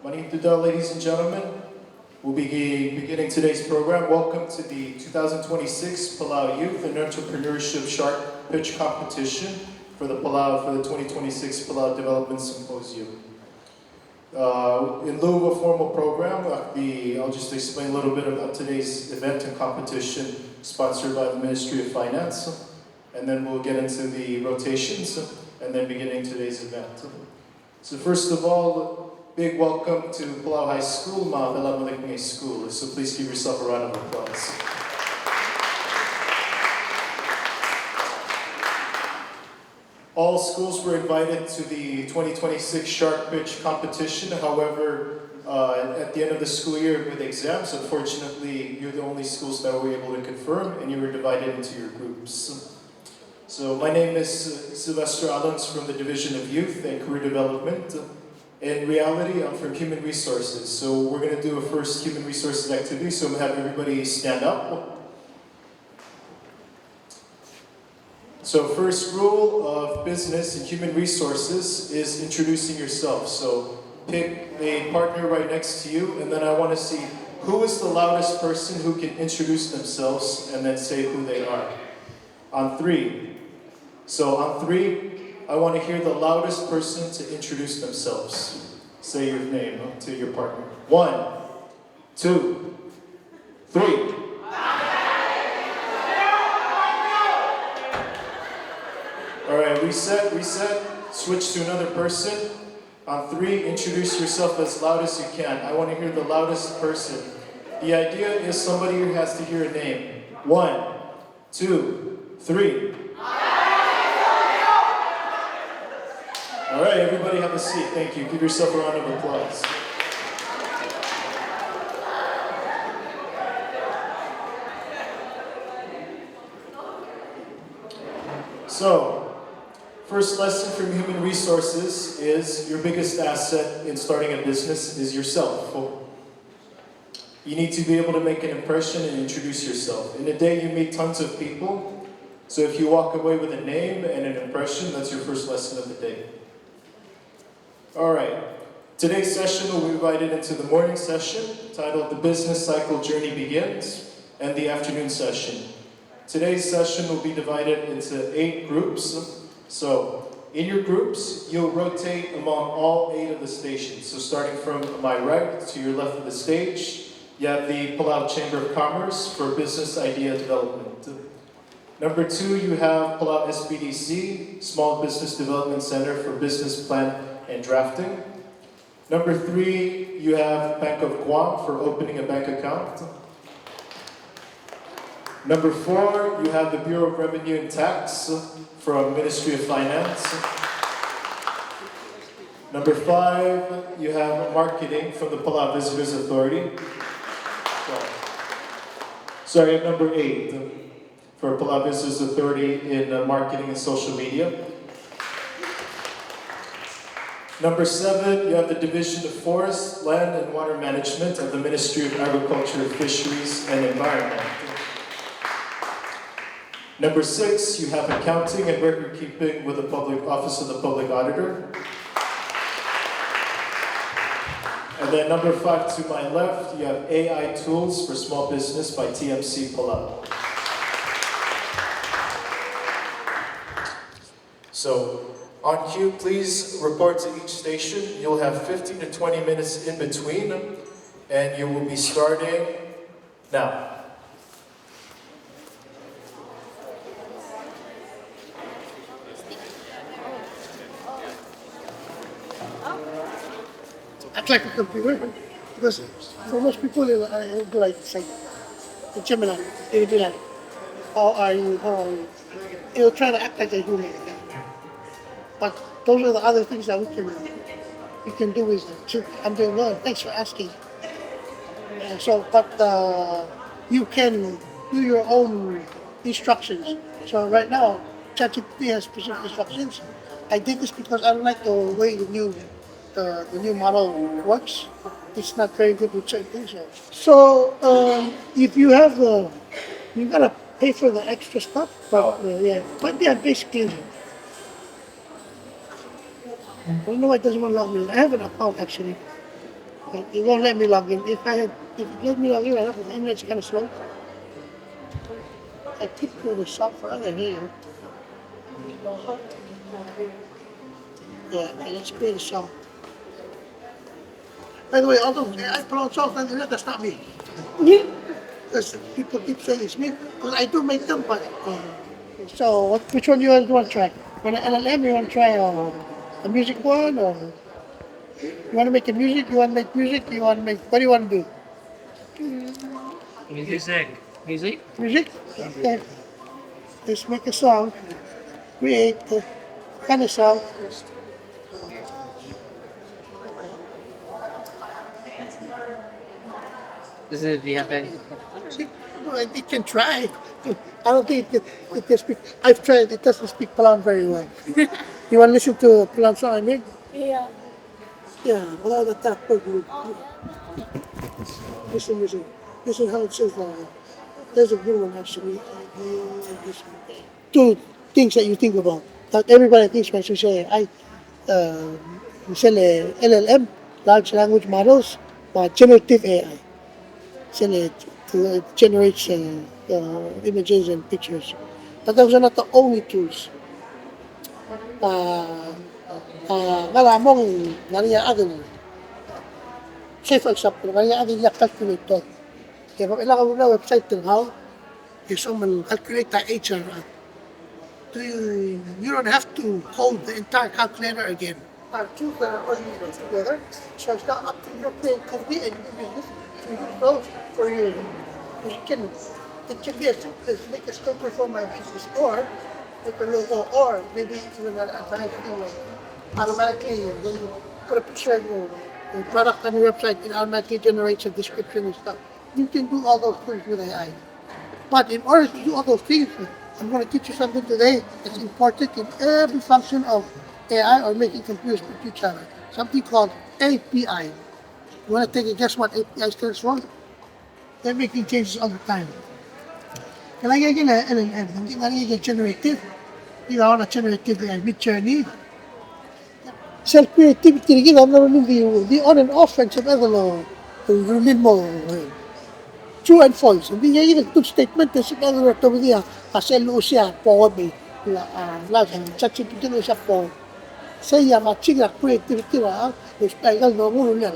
Manituda, ladies and gentlemen. We'll be beginning today's program. Welcome to the 2026 Palau Youth and Entrepreneurship Shark Pitch Competition for the 2026 Palau Development Symposium. In lieu of a formal program, I'll just explain a little bit about today's event and competition sponsored by the Ministry of Finance, and then we'll get into the rotations and then beginning today's event. So first of all, big welcome to Palau High School, Ma'abela Malikme School. So please give yourself a round of applause. All schools were invited to the 2026 Shark Pitch competition. However, at the end of the school year with exams, unfortunately, you're the only schools that were able to confirm, and you were divided into your groups. So my name is Sylvester Alons from the Division of Youth and Career Development. In reality, I'm from Human Resources. So we're going to do a first Human Resources activity. So I'm going to have everybody stand up. So first rule of business and human resources is introducing yourself. So pick a partner right next to you, and then I want to see who is the loudest person who can introduce themselves and then say who they are. On three. So on three, I want to hear the loudest person to introduce themselves. Say your name to your partner. 1, 2, 3. All right, reset, switch to another person. On three, introduce yourself as loud as you can. I want to hear the loudest person. The idea is somebody here has to hear a name. 1, 2, 3. All right, everybody have a seat. Thank you. Give yourself a round of applause. So, first lesson from Human Resources is your biggest asset in starting a business is yourself. You need to be able to make an impression and introduce yourself. In a day, you meet tons of people. So if you walk away with a name and an impression, that's your first lesson of the day. All right. Today's session will be divided into the morning session, titled The Business Cycle Journey Begins, and the afternoon session. Today's session will be divided into 8 groups. So, in your groups, you'll rotate among all 8 of the stations. So starting from my right to your left of the stage, you have the Palau Chamber of Commerce for Business Idea Development. Number 2, you have Palau SBDC, Small Business Development Center for Business Plan and Drafting. Number 3, you have Bank of Guam for opening a bank account. Number 4, you have the Bureau of Revenue and Tax from Ministry of Finance. Number 5, you have marketing from the Palau Visitors Authority. Sorry, number 8 for Palau Visitors Authority in marketing and social media. Number 7, you have the Division of Forest, Land and Water Management of the Ministry of Agriculture, Fisheries and Environment. Number 6, you have accounting and record keeping with the Office of the Public Auditor. And then number 5 to my left, you have AI Tools for Small Business by TMC Palau. So, on cue, please report to each station. You'll have 15 to 20 minutes in between, and you will be starting now. Act like a computer, because for most people it'll be like say the Gemini, it'll be like, how are you, how are you? It'll try to act like a human. But those are the other things that we can do is I'm doing well, thanks for asking. But you can do your own instructions. So right now, ChatGPT has specific instructions. I did this because I don't like the way the new model works. It's not very good with certain things. So if you have you gotta pay for the extra stuff. But basically, I don't know why it doesn't want to log me in. I have an account actually. It won't let me log in. If it let me log in, I know the internet's kind of slow. I keep doing the software other here. Yeah, okay, let's create a song. By the way, although I pronounce songs on the internet, that's not me. Because people keep saying it's me. Because I do make them, but. So, which one do you want to try? Want an LLM? You want to try a music one? Or you want to make a music? You want to make music? You want to make. What do you want to do? Music. Music? Music? Okay. Let's make a song. Create a kind of song. Does it have any? Well, it can try. I don't think it can speak. I've tried. It doesn't speak Palau very well. You want to listen to Palau song I made? Yeah. Yeah. Wala the tap. Listen. Listen how it says. There's a good one actually. Two things that you think about. That everybody thinks when you say you sell a LLM, large language models, generative AI. Sell it generates images and pictures. But those are not the only tools. Maramong nangyayari. Say for example, nangyayari yung calculator. Kaya kung kailangan mo na website ng how, if someone calculate the HR, you don't have to code the entire calculator again. Two organizations together, so it's not up to your plane company and your business to use those for you. It can be as simple as make a sticker for my business or make a logo or maybe even an advanced thing like automatically when you put a picture of your product on your website, it automatically generates a description and stuff. You can do all those things with AI. But in order to do all those things, I'm going to teach you something today that's important in every function of AI or making computers with each other. Something called API. You want to take a guess what API stands for? They're making changes all the time. Kailangan yung LLM, hindi nalagay generative. Hindi ako na generative AI, mid-journey. Self-creativity, I'm naman the on and off and sa ano, rumin mo. True and false. Hindi niya yung good statement na sa ano na ito niya, kaselo siya, forward me. ChatGPT na siya forward. Saya matching na creativity na, special na muna niya.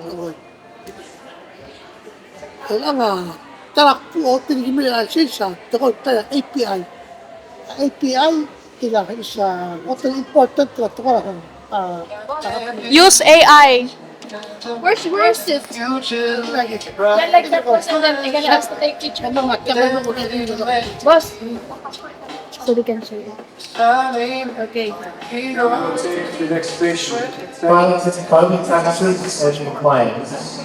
Kailangan, tarak po, tinigil mo yung siya, tayo API. API, kailangan isa, important na ito ko Use AI. Where's this? Like that person that they gonna ask to take picture. Boss. So they can show you. Okay. The next page, filing taxes and compliance.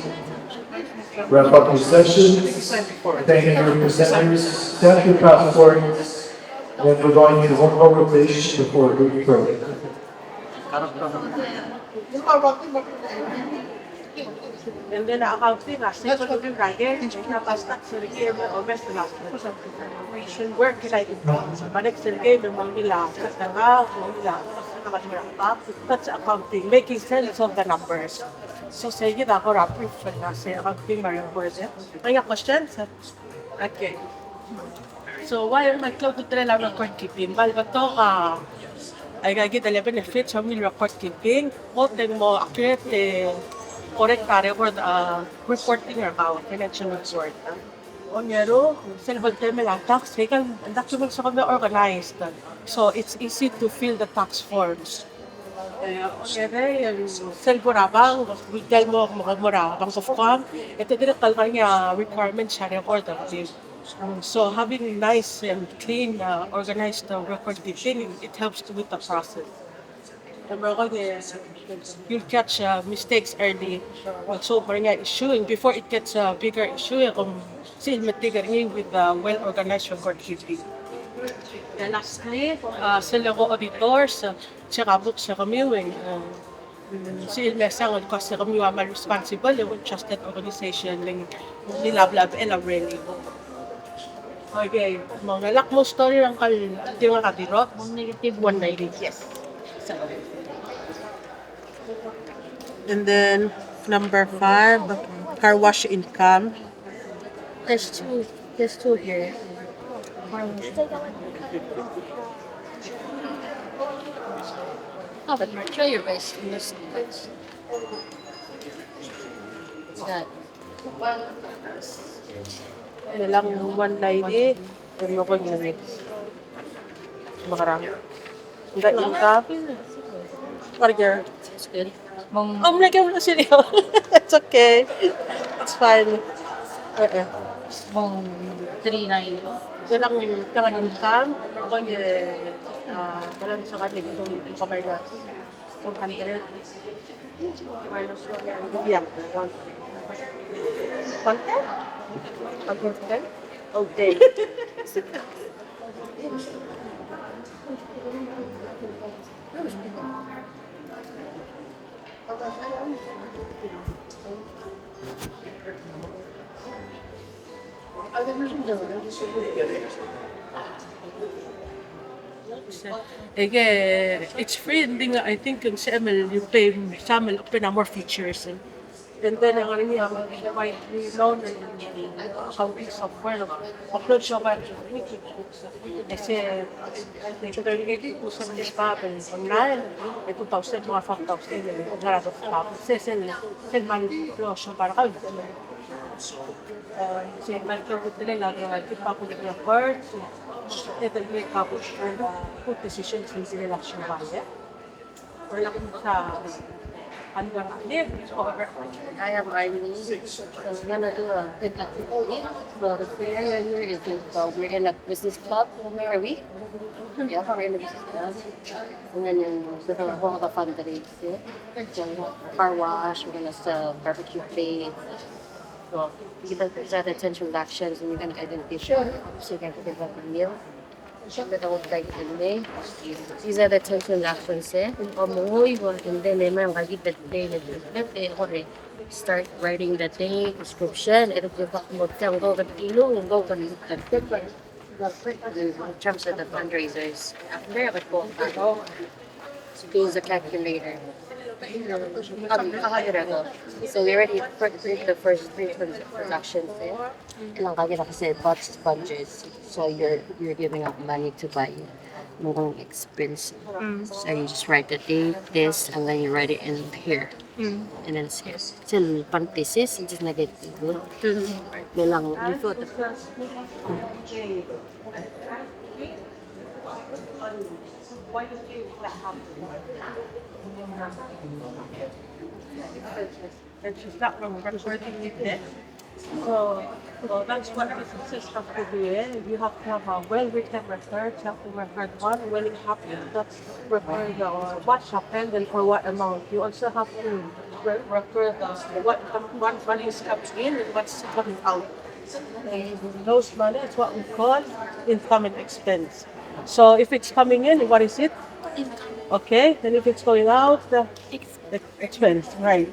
Wrap up your session. Thank you for your presenters. Stamp your passport. And we're going to one more page before moving further. And then accounting, simple yung bracket, tapos tax regime o best last. Where can I do? Next regime, yung mga that's accounting, making sense of the numbers. So say yun ako rapid na say accounting numbers. May questions? Okay. So why am I close to the record keeping? Bal ba to I get the benefits of record keeping, what then more accurate correct record reporting about financial report. Onyero, cellphone time lang tax, kaya ang documents sa kami organized. So it's easy to fill the tax forms. Onyero, yung cellphone rabang, we tell mo mga murabang of com, ito din ang kanya requirements sa record of this. So having nice and clean, organized record keeping, it helps with the process. You'll catch mistakes early. Also, issuing before it gets a bigger issue, with well-organized record keeping. And lastly, sila ko auditors, tsaka books sa kami, si Ilmesang, kasi kami waman responsible, yung trusted organization, nilablab, and really. Okay, mga lakmo story lang kayo, hindi mga kadirot. Negative 190, yes. So, and then, Number 5, car wash income. There's two here. Oh, but show your base. That. Ano lang, 190. Ano ko yun? Makarami. Hindi income. Burger. It's good. Like I'm not sure. It's okay. It's fine. Mong 390. Walang income. Ano ko yun? Walang sa kanil. Itong kamay na. 200. Minus 1. Yeah. 110? 110? Okay. It's free hindi nga I think yung sa ML you pay sa ML open na more features and then ang ano niya may loan and accounting software upload siya ba kasi ito ko sa mga online may 2,000 mga 5,000 garado pa sel manage flow siya para kami kasi mag-work nila nag-keep up with the words ito yung publish put decisions in election value. Wala kung sa under live or I have Army, so we're gonna do a good activity. So the area here is we're in a business club. Where are we? Yeah, we're in a business club. And then we're gonna hold a fundraiser. So car wash, we're gonna sell barbecue plates. So you can present attention actions and you're gonna identify so you can put it up a meal. That I would like to make. These are the attention actions and then start writing the day description. It'll give up more time. Go to in terms of the fundraisers. After I would go to use a calculator. So we already did the first 3 transactions there. Ilang kagila kasi budgets. So you're giving up money to buy more expensive. So you just write the date, this, and then you write it in here. And then it's here. Still parenthesis, just negative. Lang, you thought the first. why do you think that happened? And she's not recording it there. So that's what businesses have to do. You have to have a well-written record. You have to record when it happened. That's record what happened and for what amount. You also have to record what money is coming in and what's coming out. And those money is what we call income and expense. So if it's coming in, what is it? Okay. Then if it's going out, the expense, right?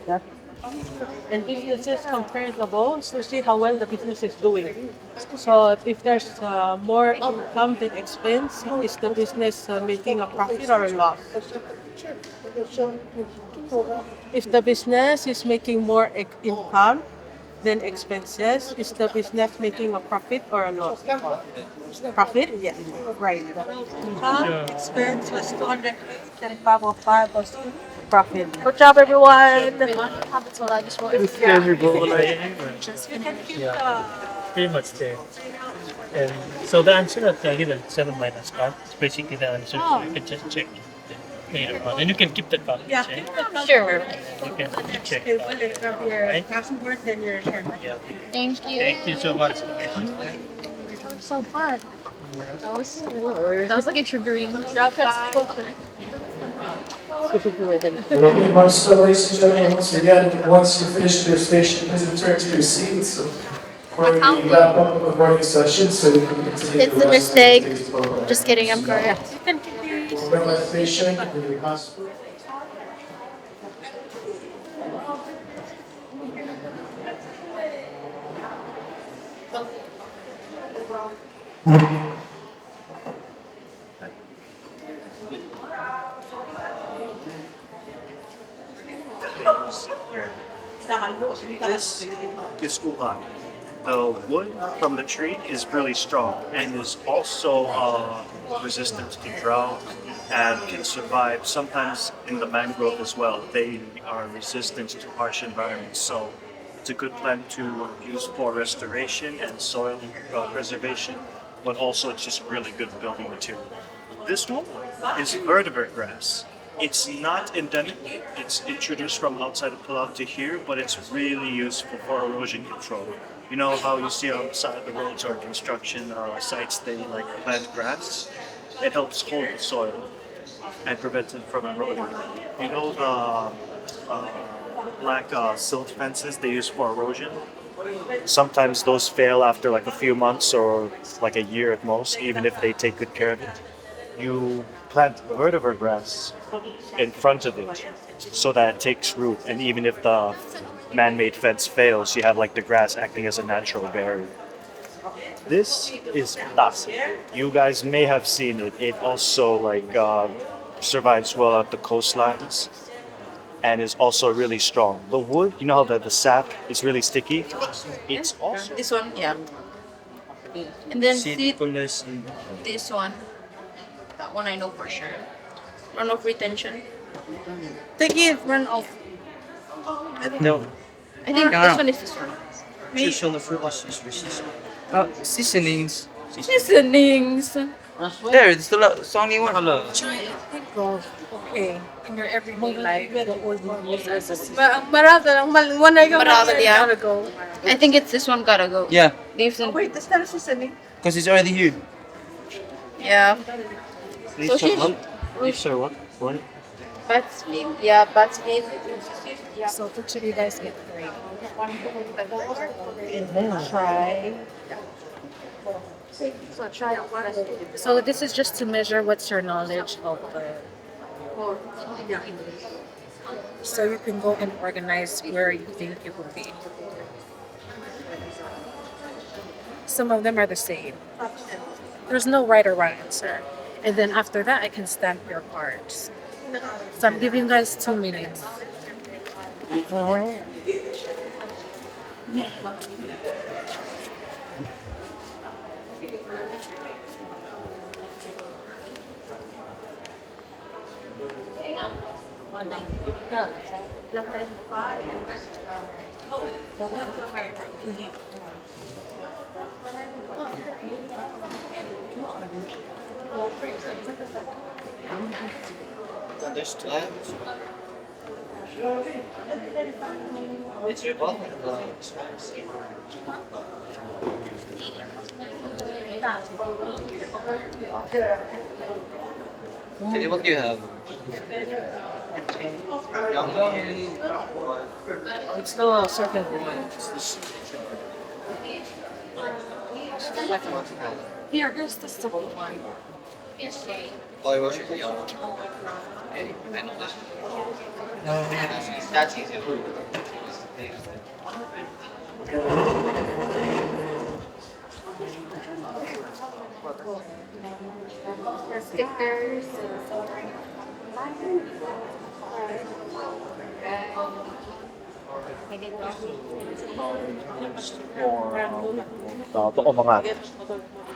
And businesses compare the bones to see how well the business is doing. So if there's more income than expense, is the business making a profit or a loss? If the business is making more income than expenses, is the business making a profit or a loss? Profit? Yeah, right. Income, expense was 208, and 505 was profit. Good job, everyone. It's measurable, like, You can keep pretty much there. And so the answer that I given 7 minus 1 is basically the answer. So you can just check later on. And you can keep that value. yeah, Check. Sure. You can check. Okay, well, if you have your Right? password, then you're here. Yeah. Thank you. Thank you so much. That was so fun. That was like a triggering. Okay, much so, ladies and gentlemen, once again, once you finish your station, please return to your seats before we wrap up the morning session so we can continue. It's a mistake. Just kidding, I'm correct. We'll bring my patient and the hospital. This is uhan. The wood from the tree is really strong and is also resistant to drought and can survive sometimes in the mangrove as well. They are resistant to harsh environments, so it's a good plant to use for restoration and soil preservation, but also it's just really good building material. This one is vertebrate grass. It's not endemic. It's introduced from outside of Palau to here, but it's really useful for erosion control. You know how you see on the side of the roads or construction sites they like plant grass? It helps hold the soil and prevent it from eroding. You know the black silt fences they use for erosion? Sometimes those fail after like a few months or like a year at most, even if they take good care of it. You plant vertebrate grass in front of it so that it takes root, and even if the man-made fence fails, you have like the grass acting as a natural barrier. This is tas. You guys may have seen it. It also survives well at the coastlines and is also really strong. The wood, you know how the sap is really sticky? It's also This one, yeah. And then see fullness. this one. That one I know for sure. Runoff retention. Take it, run off. No. I think No, this no. one is this one. Seasonings. Seasonings. There, it's the only one. Okay. In your everyday life, Marami lang. One I go. Marami, yeah. Gotta go. I think it's this one gotta go. Yeah, Leaves and Wait, this not a seasoning. because it's already here. yeah. These So are she's- what? These are what? What? Bats meat. Yeah, bats meat. Yeah. So what should you guys get three? And then try. So this is just to measure what's your knowledge of the. So you can go and organize where you think it will be. Some of them are the same. There's no right or wrong answer. And then after that, I can stamp your cards. So I'm giving you guys 2 minutes. Okay, what do you have? It's still a certain Here, here's the simple one. Oh, it was Okay, I know this. That's easy. Stickers. Or the omangat,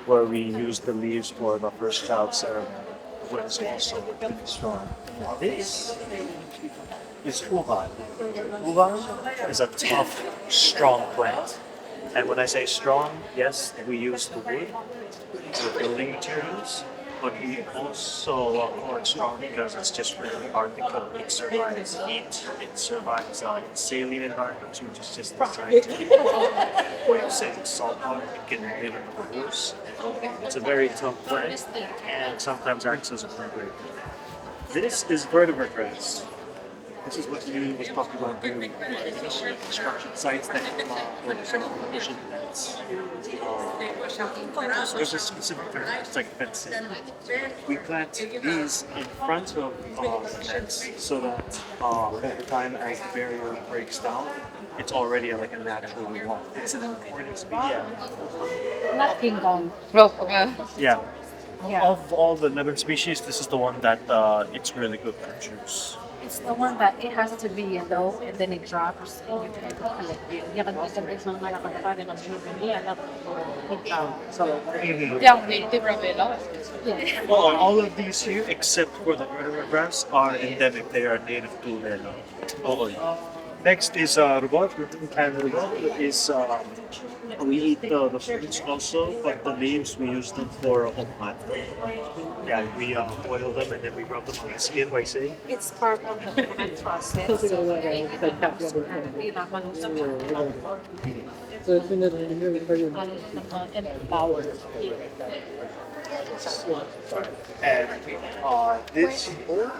where we use the leaves for the first child ceremony, which is also really strong. This is uvan. Uvan is a tough, strong plant. And when I say strong, yes, we use the wood for building materials, but we also call it strong because it's just really hard to kill. It survives heat, it survives saline environments, which is just the scientific way of saying salt water. It can live in the rivers. It's a very tough plant and sometimes acts as a predator. This is vertebrate grass. This is what you was talking about doing construction sites that erosion nets. There's a specific term, it's like fencing. We plant these in front of the nets so that over time as the barrier breaks down, it's already like a natural wall. It's an important species. Yeah. Not King Kong. Oh, okay. Yeah. Of all the nether species, this is the one that it's really good for juice. It's the one that it has to be low and then it drops and you can collect it. You can use it on like a pattern of So, Yeah, the Ravelo. yeah. Well, all of these here, except for the vertebrate grass, are endemic. They are native to Leno. Next is robot, and robot is we eat the fruits also, but the leaves we use them for omelet. Yeah, we boil them and then we rub them on the skin by saying. It's part of the plant process. And flour. And this bowl.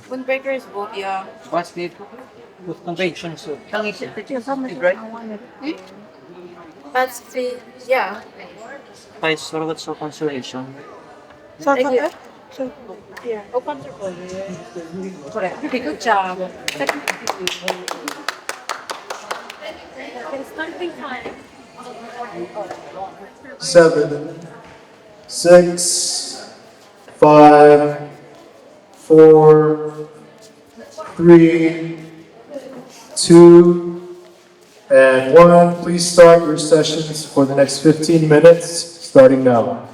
Windbreaker is Bobia. What's the convention soup? That's the, yeah. By sort of so consolation. Oh, comfortable. Correct. Okay, good job. It's starting time. 7, 6, 5, 4, 3, 2, and 1. Please start your sessions for the next 15 minutes, starting now.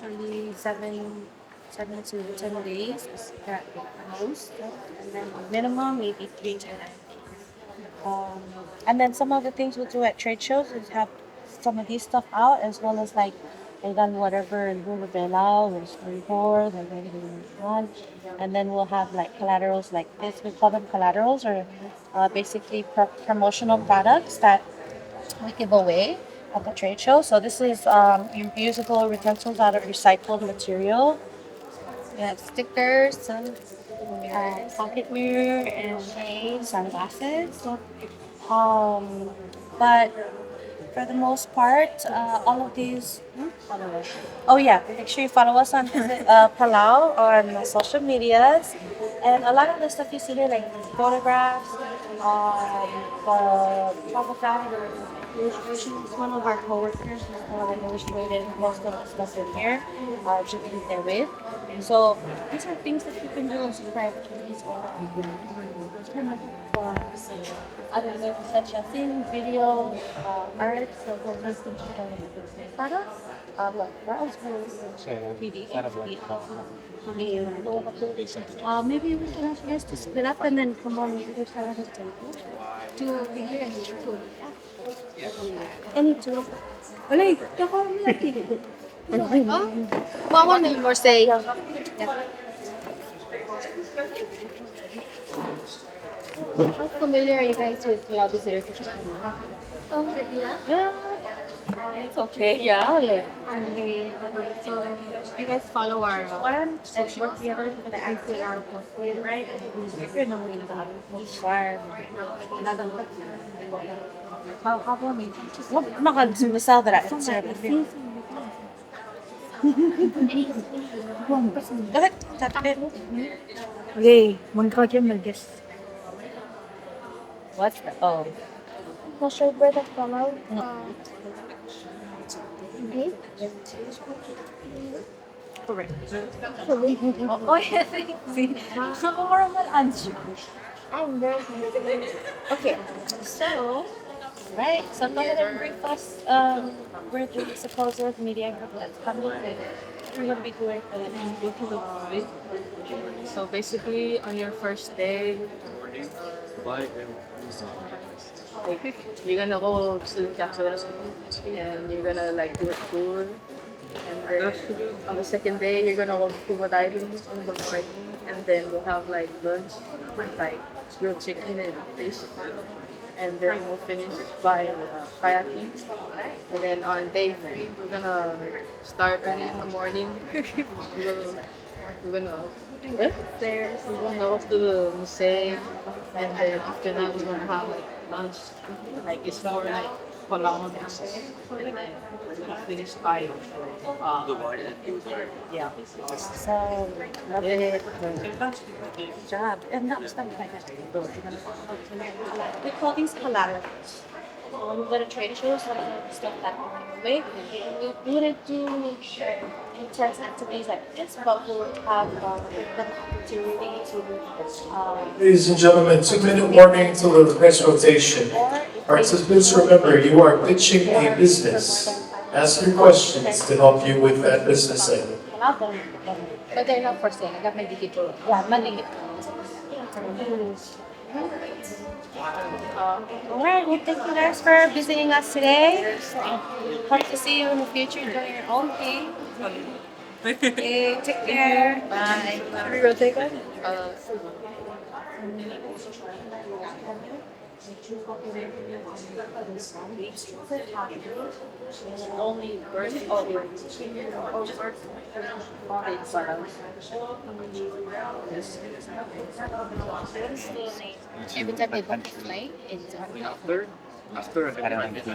Usually 7 to 10 days at most, and then minimum maybe 3 to 9. And then some of the things we'll do at trade shows is have some of these stuff out as well as like they done whatever in Palau or storyboard and then on, and then we'll have like collaterals like this. We call them collaterals or basically promotional products that we give away at the trade show. So this is reusable utensils out of recycled material. We have stickers, some pocket mirror, and sunglasses. But for the most part, all of these. Oh yeah, make sure you follow us on Palau on social medias, and a lot of the stuff you see here, like photographs, the travel guide or illustrations. One of our coworkers illustrated most of the stuff in here, to be there with. So these are things that you can do and subscribe to these other than such as in video, art, so we'll list them to products. What else will maybe we can ask you guys to split up and then come on the other side of the table to over here and two. Any two. Wala eh. Kaka mo natin. Mama may more say. How familiar are you guys with Palau Dessert? Oh, yeah. It's okay. Yeah. So you guys follow our One and work together for the ICR portfolio, right? You're not going to how about me? I'm not going to sell that. Okay, mag-kagyan mag-guess. What's the, oh. not sure where that's from. Okay. Correct. Oh, yeah. See, ako more of an answer. I'm very okay. So, right. So go ahead and brief us. We're the supposed media group that's coming. We're gonna be doing for the next week. So basically, on your first day, you're gonna go to the cafe and you're gonna like do a tour. And then on the second day, you're gonna go scuba diving on the morning, and then we'll have like lunch, like grilled chicken and fish. And then we'll finish by kayaking. And then on day 3, we're gonna start early in the morning. We're gonna upstairs. We're gonna go to the museum, and then after that we're gonna have like lunch. Like it's more like Palau and then we're gonna finish by yeah. So, love it. Good job. And that was done by we call these collaterals. When we go to trade shows, one of the stuff that we make, we wouldn't do intense activities like this, but we would have the opportunity to Ladies and gentlemen, 2-minute warning until the next rotation. Participants, remember, you are pitching a business. Ask your questions to help you with that business segment. But they're not for sale. I got my dito. yeah, money. Alright, well, thank you guys for visiting us today. Hope to see you in the future doing your own thing. Okay, take care. Bye. We will take it. Only birth over. Every time they book a flight, it's After I don't know.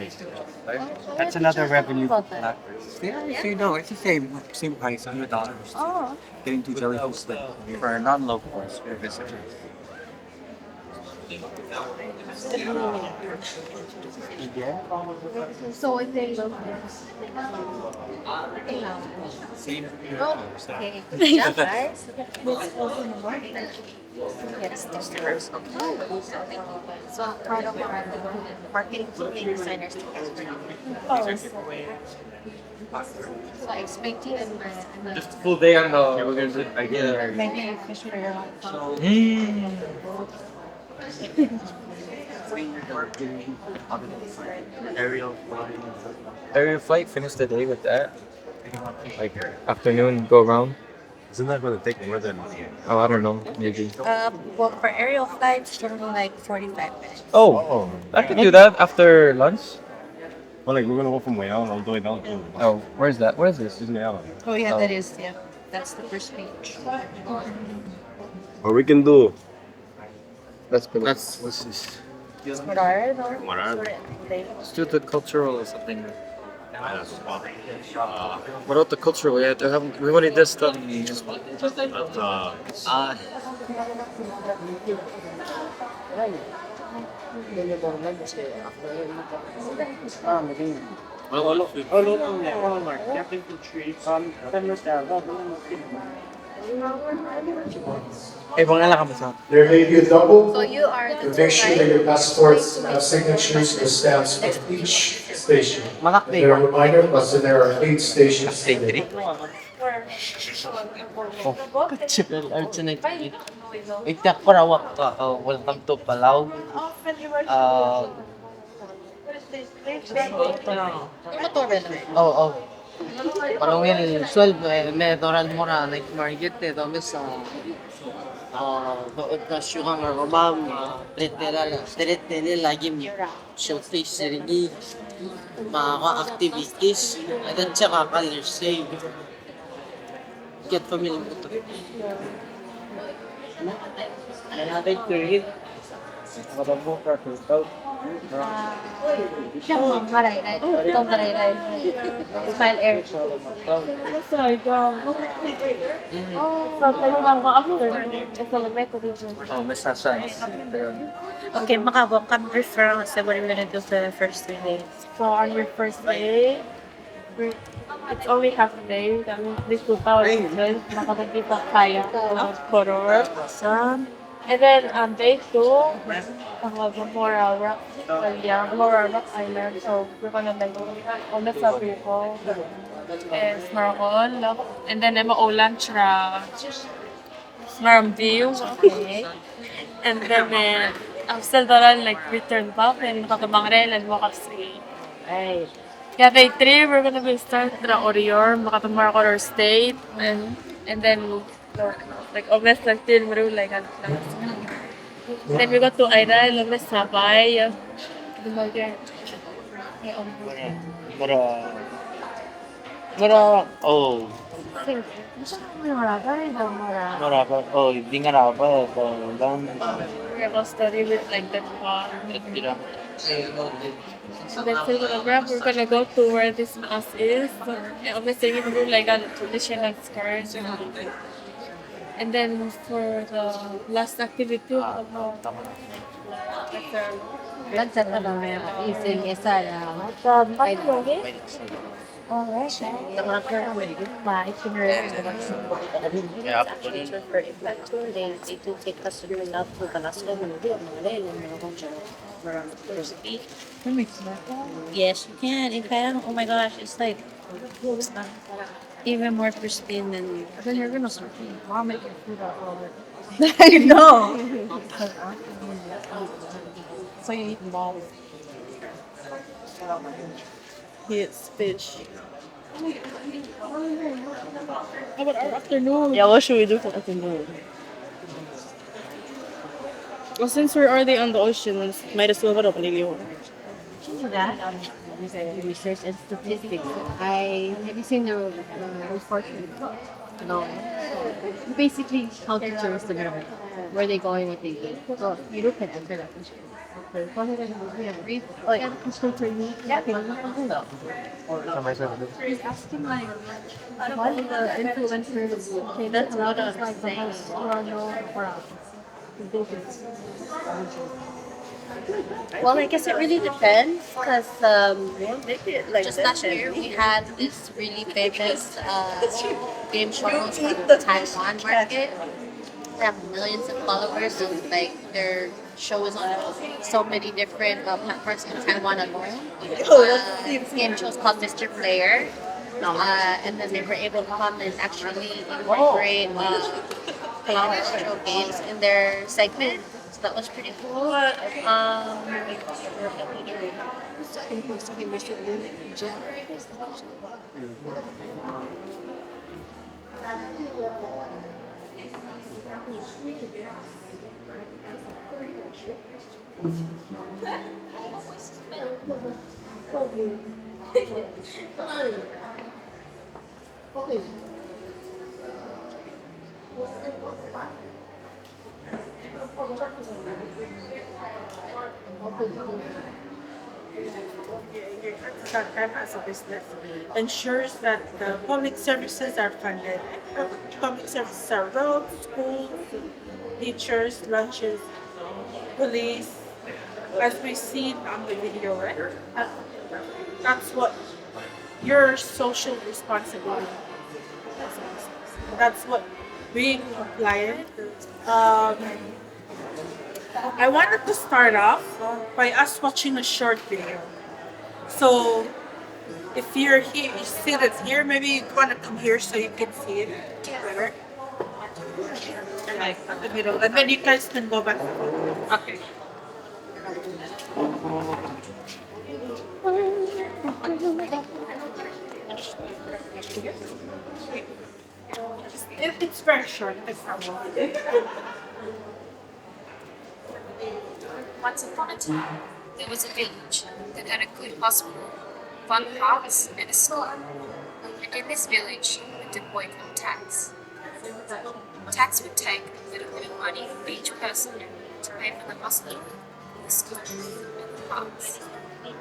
That's another revenue. So you know, it's the same price, $100. Oh, Getting 2 jellyfish for non-locals or visitors. Yeah. so if they look. Same. Okay. Yeah, guys. Yes, there's the first. So part of our marketing team designers together. So I expecting them. Just full day on the. We're gonna do it again. maybe fish for your lunch. Aerial flight, finish the day with that. Like afternoon, go around. Isn't that going to take more than? Oh, I don't know, maybe. Well, for aerial flights, it's only like 45 minutes. Oh, I could do that after lunch. Well, like we're going to go from Wayao all the way down to. Oh, where's that? What is this? Oh yeah, that is, yeah. That's the first page. Or we can do. Let's what's this? Let's do the cultural or something. What about the cultural? We only did stuff. There may be a double. So you are the Make sure that your passports have signatures or stamps of each station. There are a reminder, plus there are 8 stations. Welcome to Palau. Oh. Palawin 12 may doran mura like market dami sa doon na syuhang robam street nila lagi mo shellfish serigi mga activities at saka color save get familiar mo to natin create madamo ka to Maray-ray. Itong maray-ray. Smile air. Oh, Miss Sasha. Okay, Makabo, come refer us what we're gonna do for the first 3 days. So on your first day, it's only half a day. That means this 2 hours. Makakita kaya horror. Awesome. And then on day 2, more rock, more rock island. So we're gonna like on the Sabuco and snorkel. And then lunch ra snorm view. Okay. And then after that, like return back and makatabang and walk up street. Right. Yeah, day 3, we're gonna be start the Orior, makatamar ko our state, and then like almost like till like Then we go to Aira, Lumes Sabay. Mura, mura, oh, mura pa, oh, hindi nga na pa, lang, We're gonna study with like the car. bilang, So then we're gonna grab, we're gonna go to where this mass is. And obviously we do like a traditional skirt. And then for the last activity, we're gonna Lansa ka na may ising isa na. Alright. My itinerary yeah, For inventory, they do take customers out to the last one. Yes, you can. In fact, oh my gosh, it's like even more pristine than. then you're gonna start vomit your food out all over. I know. So you eat balls. He eats fish. How about our afternoon? Yeah, what should we do for afternoon? Well, since we're already on the ocean, might as well go to Palau. That research and statistics. Have you seen the report? No. Basically, how to tourists to where they going, what they do. So you look at answer that question. Okay. Go ahead and have a brief. Oh, yeah. Question for me. Yeah. He's asking like, what are the influencers? Okay, that's what I was saying. Well, I guess it really depends because just last year we had this really famous game show from the Taiwan market. They have millions of followers and like their show is on so many different platforms in Taiwan alone. This game show is called Mr. Player. And then they were able to come and actually incorporate Palau retro games in their segment. So that was pretty cool. Startup as a business ensures that the public services are funded. Public services are roads, schools, teachers, lunches, police, as we see on the video, right? That's what your social responsibility. That's what being compliant. I wanted to start off by us watching a short video. So if you're here, you see that's here, maybe you want to come here so you can see it better. Like at the middle, and then you guys can go back. Okay. It's very short. It's not long. Once upon a time, there was a village that had a good hospital, fun parks, and a school. And in this village lived a boy called Tax. Tax would take a little bit of money from each person to pay for the hospital, the school, and the parks. And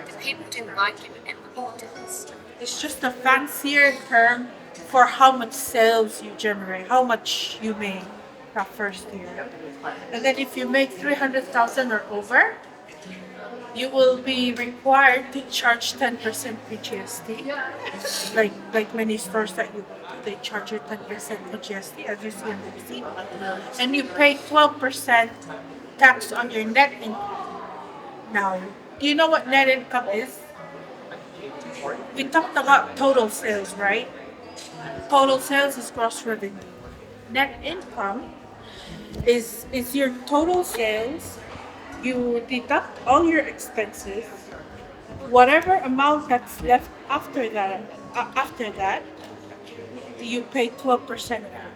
the people didn't like him and the mountains. It's just a fancier term for how much sales you generate, how much you make that first year. And then if you make 300,000 or over, you will be required to charge 10% PGST. Like many stores that you they charge you 10% PGST as you see in the receipt. And you pay 12% tax on your net income. Now, do you know what net income is? We talked about total sales, right? Total sales is gross revenue. Net income is your total sales. You deduct all your expenses. Whatever amount that's left after that, you pay 12% of that.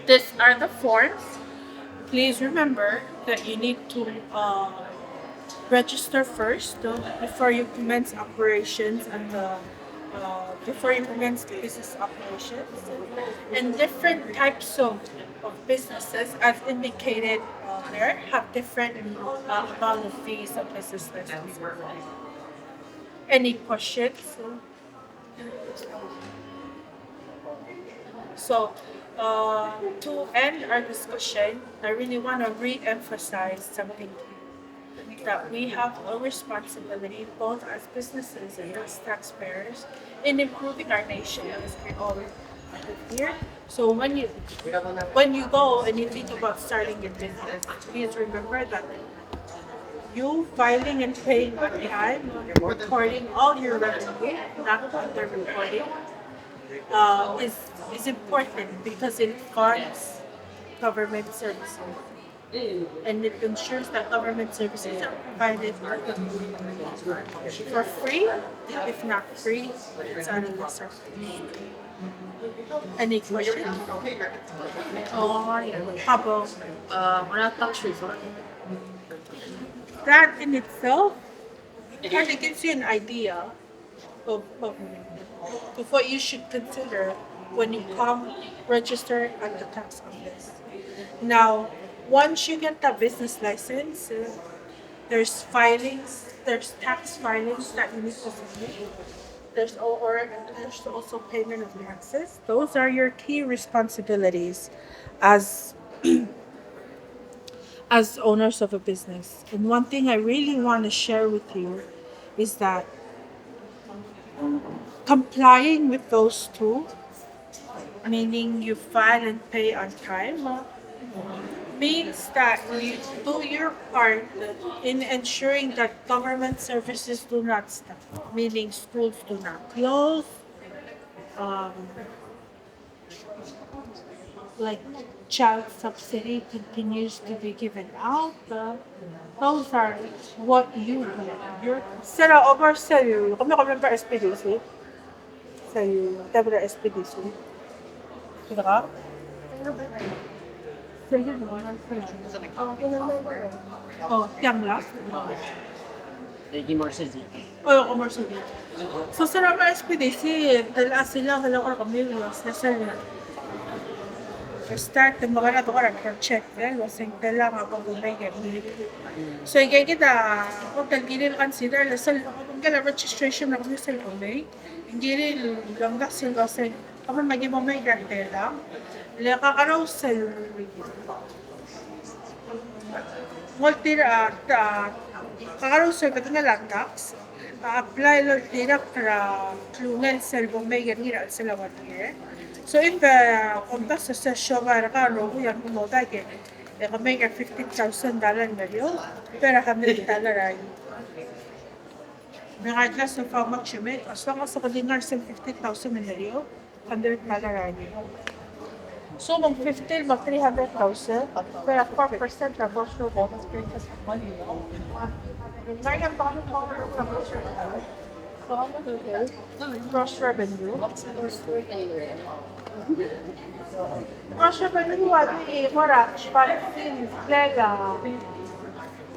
These are the forms. Please remember that you need to register first before you commence operations and before you commence the business operations. And different types of businesses, as indicated there, have different amount of fees of business license. Any questions? So, to end our discussion, I really want to re-emphasize something that we have a responsibility, both as businesses and as taxpayers, in improving our nation, as we all live here. So when you go and you think about starting a business, please remember that you filing and paying on time, recording all your revenue, not under reporting, is important because it funds government services and it ensures that government services are provided for free. If not free, it's on the surface. Any questions? How about Wala tax refund. that in itself? It kind of gives you an idea of what you should consider when you come register at the tax office. Now, once you get the business license, there's tax filings that you need to submit. There's also payment of taxes. Those are your key responsibilities as as owners of a business. And one thing I really want to share with you is that complying with those two, meaning you file and pay on time, means that you do your part in ensuring that government services do not stop, meaning schools do not close, um, like child subsidy continues to be given out. Those are what you do. Sila over sa iyo, kami member SPDC. Sa iyo, tabi na SPDC. Kita ka? Oh, yang last. Commercial dito. Oh, commercial dito. So sa mga SPDC, dala sila kailangan kami start the mga nato ka check wasing tela nga pag may so igay kita kung talgilin consider lasal kung gala registration na kami sa umay hindi lang sila sa kami magi mo may tela la kakaraw sa multi kakaraw sa nga tax apply lo tira para klungan sa umay ganira sila 1 year. So if kung sa session ka yan mo dahil kami ka $15,000 na yun, pero $100 ay regardless of how much you make, as long as sa dinar sa $15,000 na yun, $100 ay so mag 15 mag 300,000 pero 4% na boss no bonus because of money. Ngayon pa kami gross revenue. Gross revenue,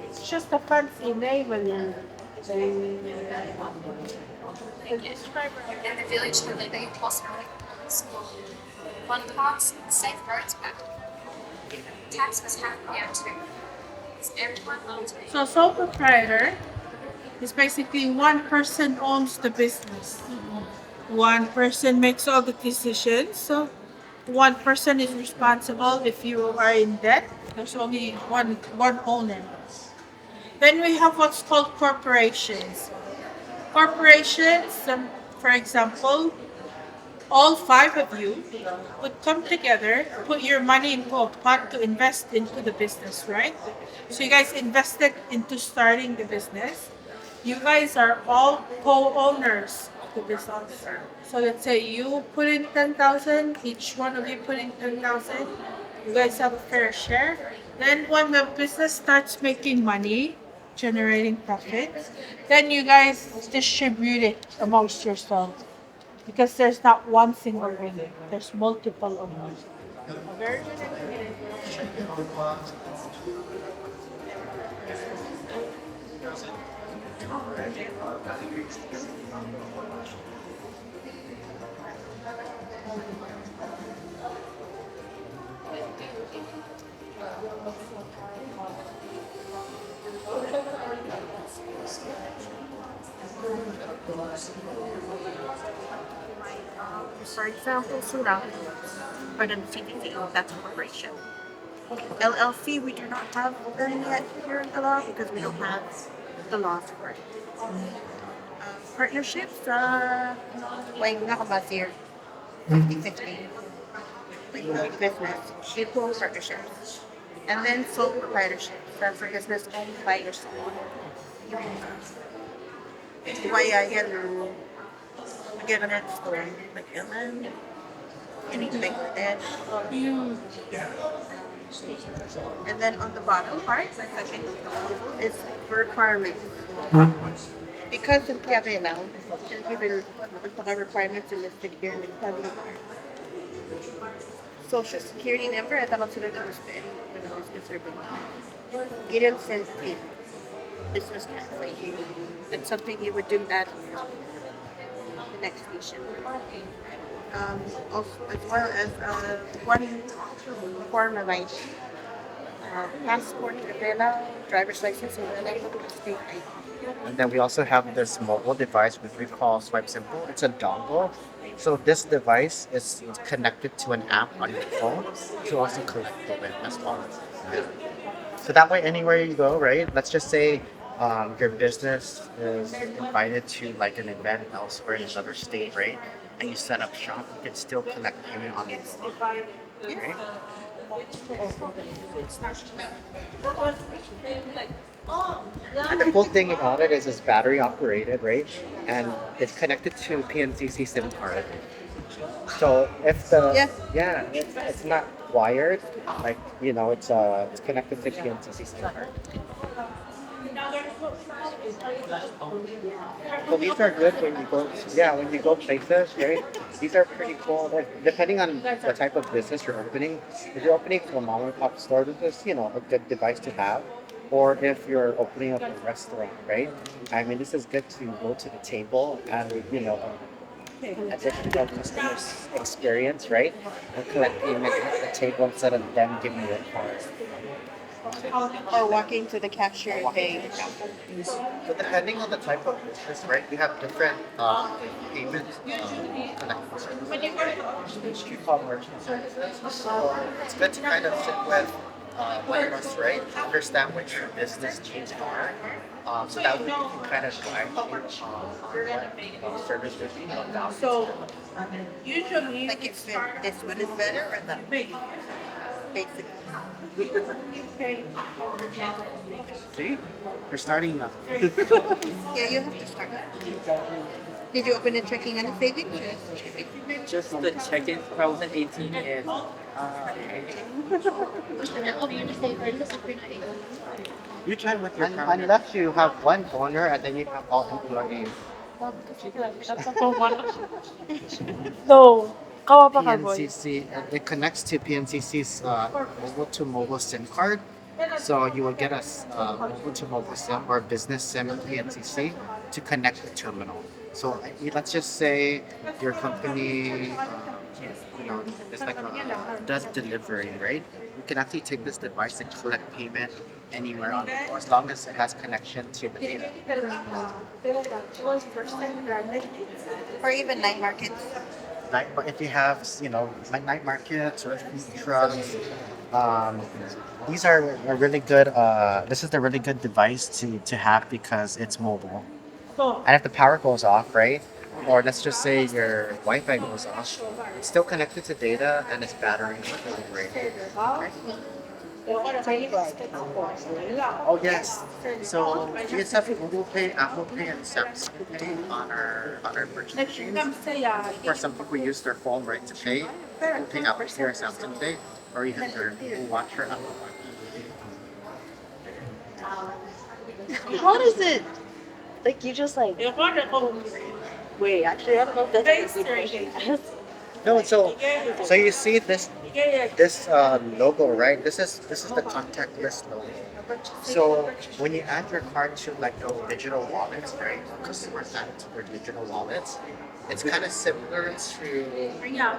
it's just a fancy name. In the village, the living possibility school. One tax safeguards act. Tax was happening there too. Is everyone owns it? So sole proprietor is basically one person owns the business. One person makes all the decisions. So one person is responsible if you are in debt. There's only one owner. Then we have what's called corporations. Corporations, for example, all 5 of you would come together, put your money into a pot to invest into the business, right? So you guys invested into starting the business. You guys are all co-owners of the business. So let's say you put in 10,000, each one of you put in 10,000. You guys have a fair share. Then when the business starts making money, generating profits, then you guys distribute it amongst yourselves. Because there's not one single winner, there's multiple owners. Very good. For example, Surang, or the CTCO, that's a corporation. LLC, we do not have them yet here in Palau because we don't have the laws for it. Partnerships, like Nakabasir, 50-50. Like business, equal partnerships. And then sole proprietorships, that's a business owned by yourself. Why again, it's store, like Ellen, anything like that. And then on the bottom part, like second, is requirements. Because in Piave now, given the requirements in listed here in the Piave Social Security number, at ang sunod na spend. You don't send me business translation. It's something you would do at the next station. Also, as well as one form of ID. Passport, Palau, driver's license, and state ID. And then we also have this mobile device which we call Swipe Simple. It's a dongle. So this device is connected to an app on your phone to also collect payment as well. So that way, anywhere you go, right? Let's just say your business is invited to like an event elsewhere in another state, right? And you set up shop, you can still collect payment on your phone, right? And the cool thing about it is it's battery operated, right? And it's connected to PNCC SIM card. So if the it's not wired, like it's connected to PNCC SIM card. So these are good when you go places, right? These are pretty cool. Depending on the type of business you're opening, if you're opening a mom and pop store, this is a good device to have. Or if you're opening up a restaurant, right? I mean, this is good to go to the table and additional customers experience, right? And collect payment at the table instead of them giving you a card. Or walking to the cashier and paying. So depending on the type of business, right, we have different payment collecting services, which we call merchant services. So it's good to kind of sit with one of us, right, understand what your business needs are. So that way you can kind of guide service would be value. So, usually, Like it's this one is better or that? Basically. See? You're starting now. Yeah, you have to start. Did you open a checking and a savings? Just the check-in 2018 and You try with your unless you have one owner and then you have all employees. So, kawa pa ka, boy. PNCC, it connects to PNCC's mobile-to-mobile SIM card. So you will get a mobile-to-mobile SIM or business SIM in PNCC to connect the terminal. So let's just say your company, it's like does delivery, right? You can actually take this device and collect payment anywhere on the go as long as it has connection to the data. Or even night markets. If you have, night markets or food trucks, these are a really good. This is a really good device to have because it's mobile. And if the power goes off, right, or let's just say your Wi-Fi goes off, it's still connected to data and it's battery operated. Okay. Oh yes. So we accept Google Pay, Apple Pay, and Samsung Pay on our merchant machines. Or some people use their phone, right, to pay. Google Pay, Apple Pay, or Samsung Pay, or even their Google Watch or Apple Watch. What is it? Like you just like. Wait, actually, I don't know if that's No, so you see this logo, right? This is the contactless logo. So when you add your card to like those digital wallets, right? Customers add it to their digital wallets. It's kind of similar to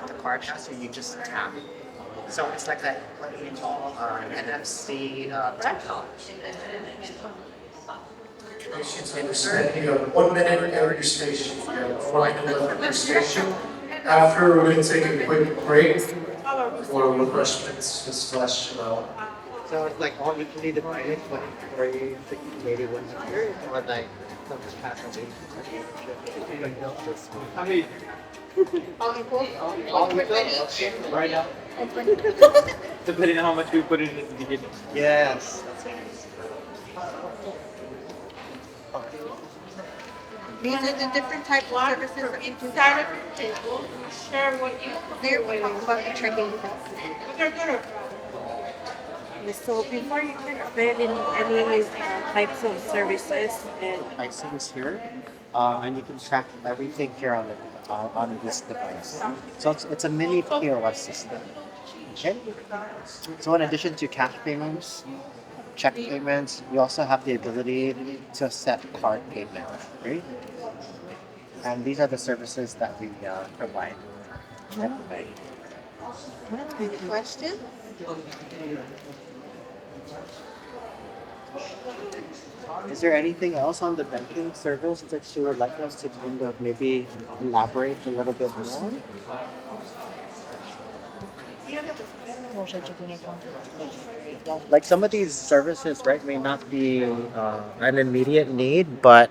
the card has, so you just tap. So it's like a what we call NFC technology. You should understand you have 1 minute at your station. You have 4 minutes left at your station. After, we're going to take a quick break for refreshments. Just flash them out. So it's like all equally divided, 23, 81 here, or like some just pass on I mean, right now. Depending on how much we put in at the beginning. Yes. These are the different types of services inside of the table. Share what you do. We talk about the training. So before you can fit in any types of services and License here, and you can track everything here on this device. So it's a mini POS system. Okay. So in addition to cash payments, check payments, you also have the ability to accept card payments, right? And these are the services that we provide. Any question? Is there anything else on the banking service that you would like us to kind of maybe elaborate a little bit more? Like some of these services, right, may not be an immediate need, but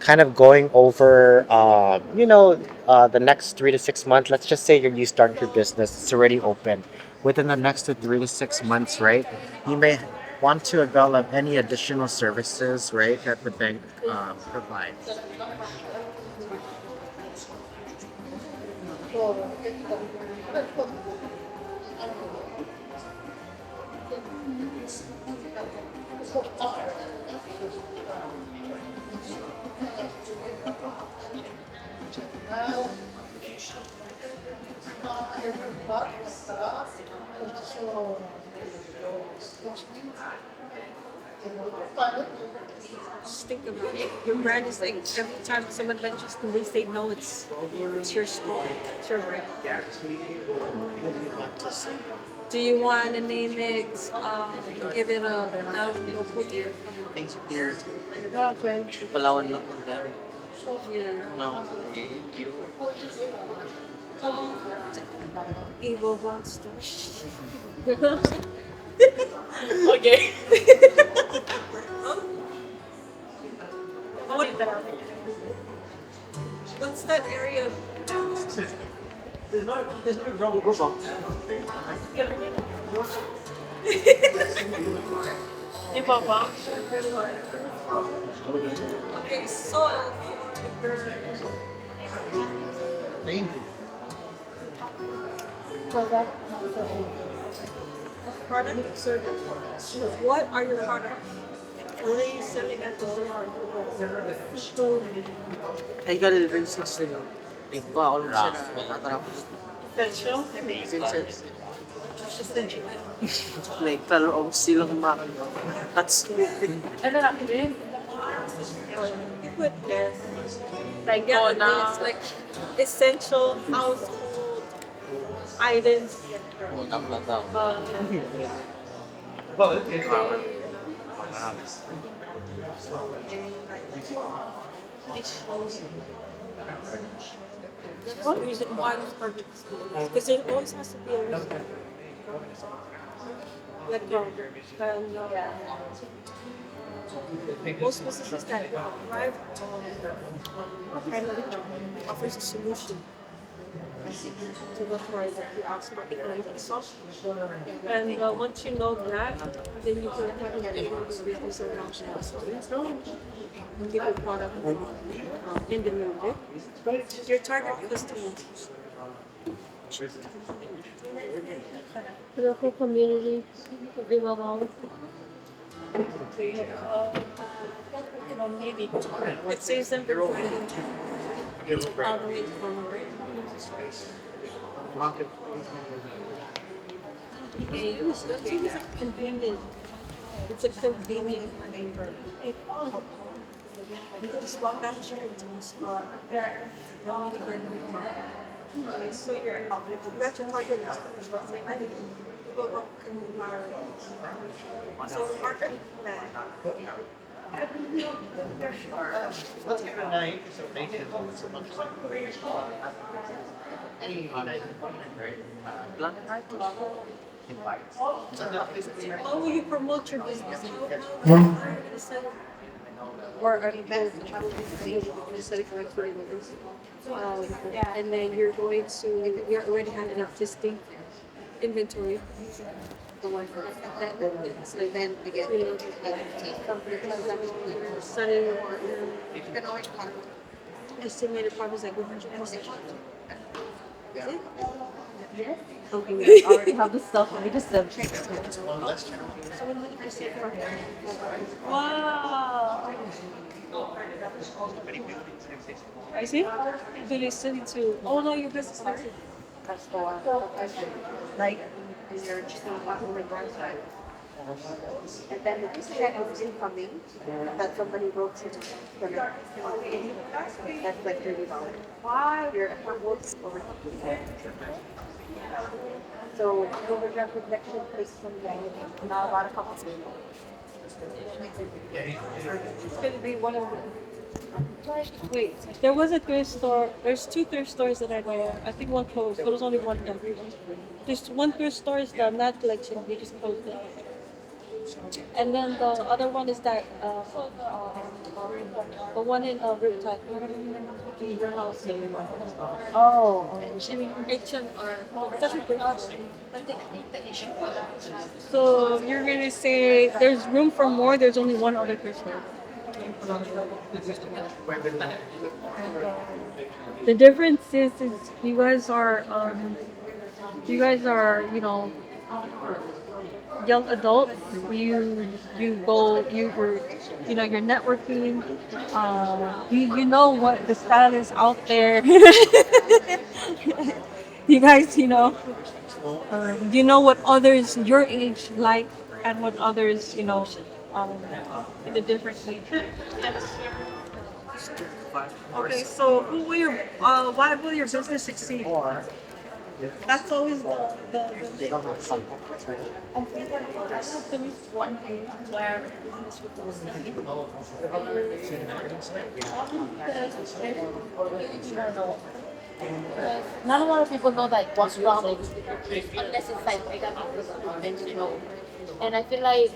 kind of going over, the next 3 to 6 months. Let's just say you start your business, it's already open. Within the next 3 to 6 months, right, you may want to develop any additional services, right, that the bank provides. just think about it. Your brand is like every time someone mentions the least they know it's your store. It's your brand. Do you want to name it, give it a local year? Thanks, dear. Palawan lang po dyan. Yeah. No. Thank you. Evil monster. Okay. What's that area? There's no wrong group. Okay, so product service. What are your products? What are you selling at the store? Ay, galing rin sa sila. Ito, ako lang siya na natatarap. Essential? Essential. Like, talong silang makina. That's Ano na din? You put this. Like, it's like essential household items. utang na tao. That's one reason why it's perfect school. Because there always has to be a reason. Like, most businesses that thrive primarily offers a solution to the price that you ask for economics. And once you know that, then you can have a business around that. Give a product in the market. Your target customers. The whole community will be along. Maybe it saves them from all the way from Okay, that seems like convenient. It's a convenient neighbor. Just walk down the street to the spot. So you're that's your target. So market how will you promote your business? Or I mean, and then you're going to you already have an existing inventory. The one for that so then again starting estimated profits like 100%. Yes. Okay, we already have the stuff. Let me just check. So 100% profit. Wow. I see. So they send it to. Oh no, your business license. That's the one. Like research. And then the check was incoming that somebody wrote to that's like $30. Wow. Your account works over. So overdraft protection takes some not a lot of companies. It's gonna be one of them. Wait, there was a thrift store. There's two thrift stores that I know of. I think one closed. There was only one done. There's one thrift store is the Mad Collection. They just closed it. And then the other one is that the one in Riptide. Your house. Oh, HMR. So you're gonna say there's room for more. There's only one other person. The difference is you guys are young adults. You're networking. You know what the status out there. You guys, you know what others your age like and what others, in a different age. Okay, so why will your business succeed? That's always the thing. I think there is one thing where Not a lot of people know like what's wrong unless it's like and I feel like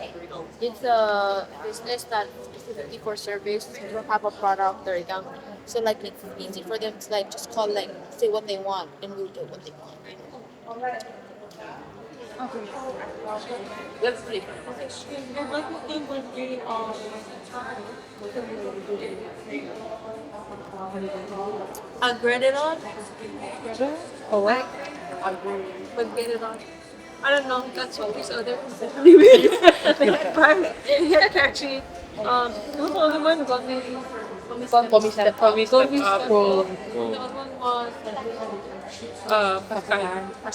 it's a business that specifically for service. You don't have a product, they're young, so like it's easy for them to like just call like say what they want and we'll do what they want. Okay. That's pretty good. Your lucky thing would be Agredon? Oh, what? Agredon. I don't know. That's what these other they had catchy. Who's the other one? Pomistep. Pro. The other one was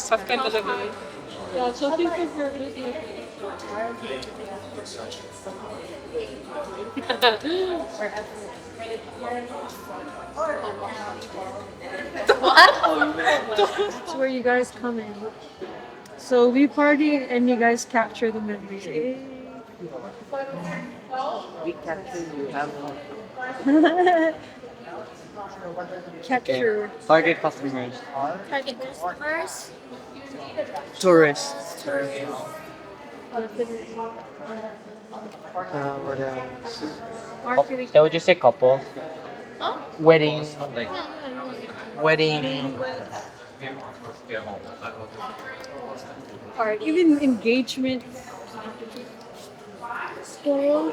Pafkan delivery. Yeah, so things are very That's where you guys come in. So we party and you guys capture the memories. We capture you have Capture. target customers. Target customers. Tourists. What else? Marketing. So would you say couple? Huh? Wedding. Wedding. Party. Even engagement. School.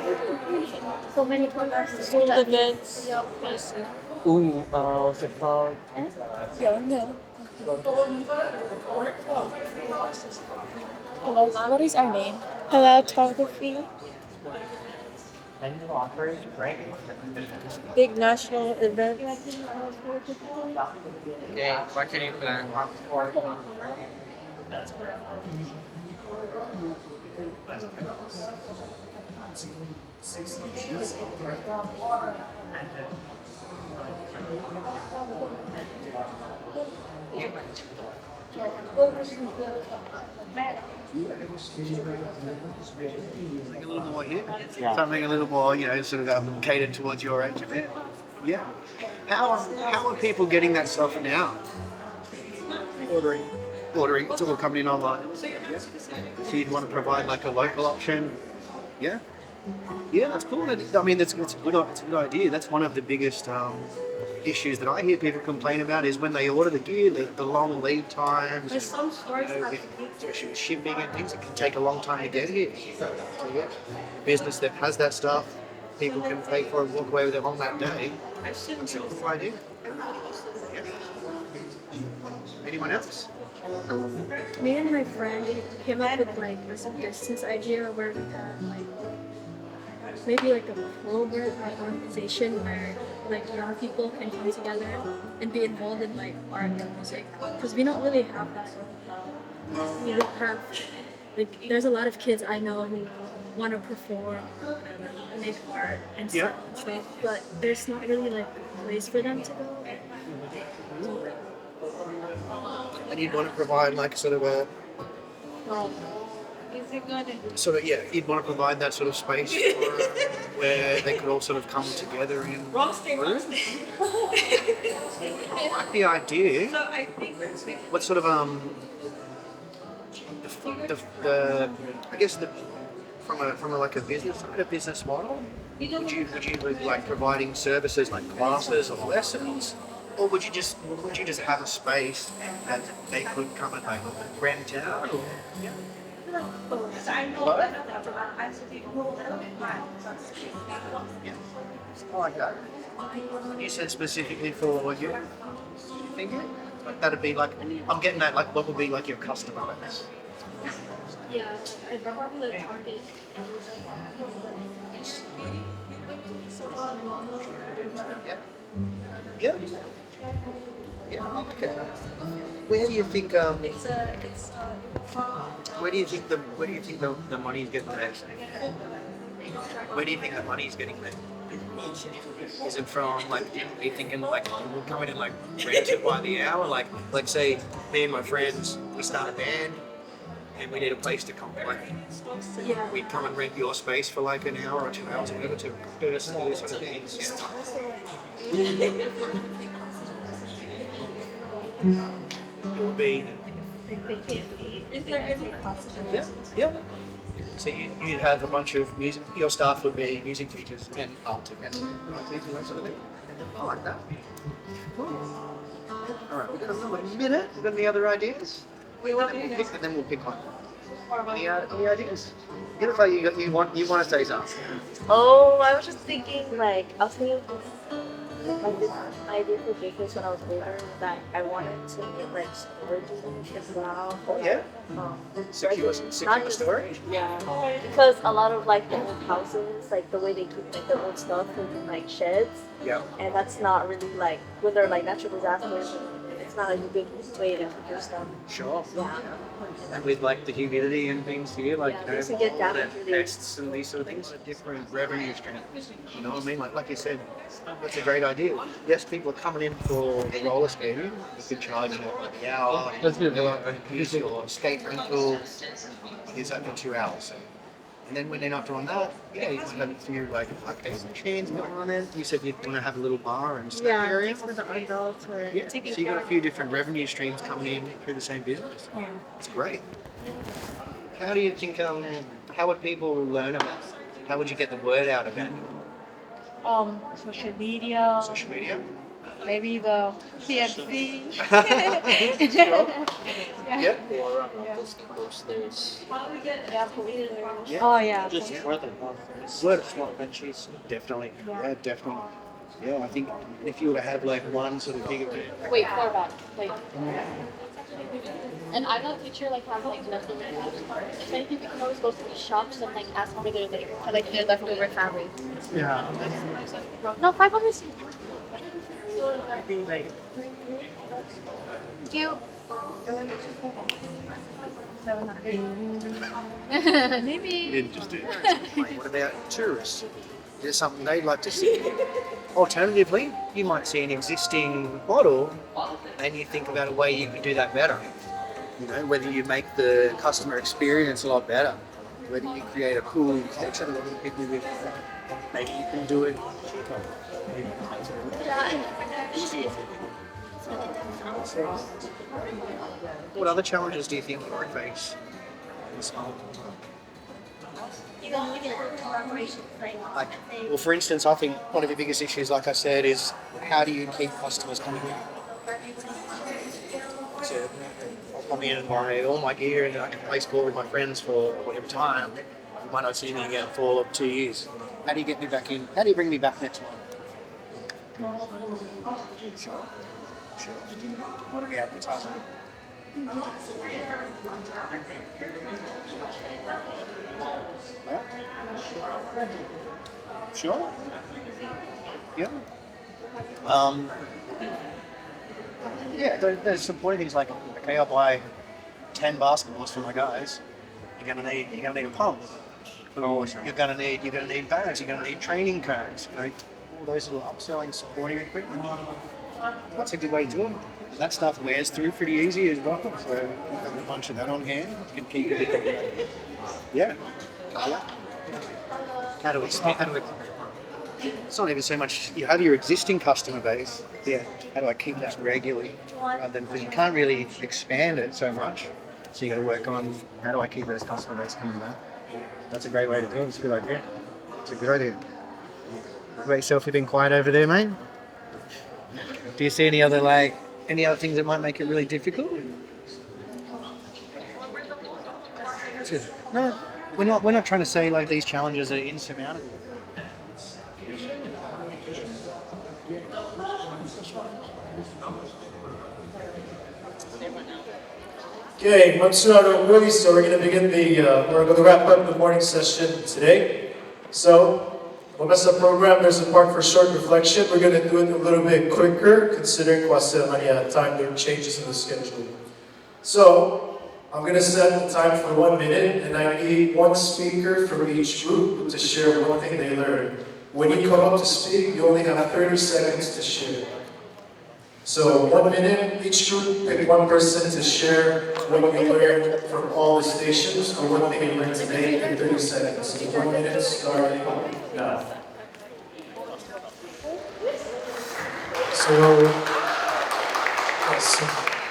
So many programs. School events. Ooh, what's it called? Hello, what is our name? Photography. Big national event. Okay, marketing plan. A little more here. Something a little more, sort of catered towards your age. Yeah. How are people getting that stuff now? Ordering. Ordering. It's all coming in online. So you'd want to provide like a local option. Yeah. Yeah, that's cool. I mean, it's a good idea. That's one of the biggest issues that I hear people complain about is when they order the gear, the long lead times, especially with shipping and things, it can take a long time to get here. So, yeah, business that has that stuff, people can pay for and walk away with it on that day. That's a cool idea. Yeah. Anyone else? Me and my friend came up with like this business idea where we had like maybe like a program like organization where like young people can come together and be involved in like art and music because we don't really have that. We don't have like there's a lot of kids I know who want to perform, make art and stuff, but there's not really like a place for them to go. And you'd want to provide like sort of a you'd want to provide that sort of space where they could all sort of come together and I like the idea. What sort of I guess from a like a business model, would you be like providing services like classes or lessons? Or would you just have a space that they could come and like rent out? Or, yeah. Yeah. I like that. You said specifically for you thinking? That'd be like I'm getting that like what would be like your customer base? Yeah, I'd probably target. Yeah. Yeah, I like it. Where do you think where do you think the money's getting there? Where do you think the money's getting there? Is it from like are you thinking like we'll come in and like rent it by the hour? Like say me and my friends we start a band and we need a place to come like we'd come and rent your space for like an hour or 2 hours or whatever to rehearse and do sort of things. It would be yeah. So you'd have a bunch of music. Your staff would be music teachers and art teachers, that sort of thing. I like that. Cool. All right, we've got another minute. We've got any other ideas? And then we'll pick one. Any ideas? Get it like you want to say something. Oh, I was just thinking like I was thinking like this idea for business when I was older that I wanted to make like storage units as well. Oh yeah. Secure storage. Yeah, because a lot of like the old houses, like the way they keep like their old stuff in like sheds. Yeah. And that's not really like when they're like natural disasters. It's not like a good way to produce them. Sure. Yeah. And with like the humidity and things here, like things can get damaged really. pests and these sort of things, are different revenue streams. You know what I mean? Like you said, that's a great idea. Yes, people are coming in for the roller skating. You could charge them like the hour. Use your skate rental. Use that for 2 hours. And then when they're not doing that, yeah, you just have a few like arcade machines going on there. You said you'd want to have a little bar and snack area. For the adults or Yeah, so you got a few different revenue streams coming in through the same business. Yeah. It's great. How do you think? How would people learn about it? How would you get the word out about it? Social media. Social media. Maybe the PFC. Yeah. Oh yeah. Just word of mouth. Definitely. Yeah, definitely. Yeah, I think if you were to have like one sort of big event. Wait, 4 back. Wait. And I'm not too sure like have like leftover food. If anything, we can always go to these shops and like ask for their leftover fabric. Yeah. No, 500. You. Maybe. Interesting. What about tourists? Is there something they'd like to see? Alternatively, you might see an existing model and you think about a way you could do that better. You know, whether you make the customer experience a lot better, whether you create a cool culture that people with, maybe you can do it cheaper. What other challenges do you think you might face in this model? Like, well, for instance, I think one of the biggest issues, like I said, is how do you keep customers coming in? So I'll come in and buy all my gear and I can play sport with my friends for whatever time. You might not see me again for 2 years. How do you get me back in? How do you bring me back next month? Sure. What are we advertising? Sure. Yeah. Yeah, there's some point things like, okay, I'll buy 10 basketballs for my guys. You're gonna need a pump. Or you're gonna need bags. You're gonna need training cones. You know, all those little upselling supporting equipment. That's a good way to do it. That stuff wears through pretty easy as well. So you have a bunch of that on hand. You can keep it. Yeah. How do we? It's not even so much you have your existing customer base. Yeah. How do I keep that regularly? Rather than, because you can't really expand it so much. So you got to work on how do I keep those customer base coming back. That's a great way to do it. It's a good idea. It's a good idea. What about yourself? You've been quiet over there, mate. Do you see any other things that might make it really difficult? No, we're not trying to say like these challenges are insurmountable. Okay, months are not really, so we're going to wrap up the morning session today. So, once the program, there's a part for short reflection. We're going to do it a little bit quicker, considering time there changes in the schedule. So, I'm going to set the time for 1 minute, and I need one speaker from each group to share one thing they learned. When you come up to speak, you only have 30 seconds to share. So 1 minute, each group pick one person to share what you learned from all the stations or what they learned today in 30 seconds. So 1 minute starting now. So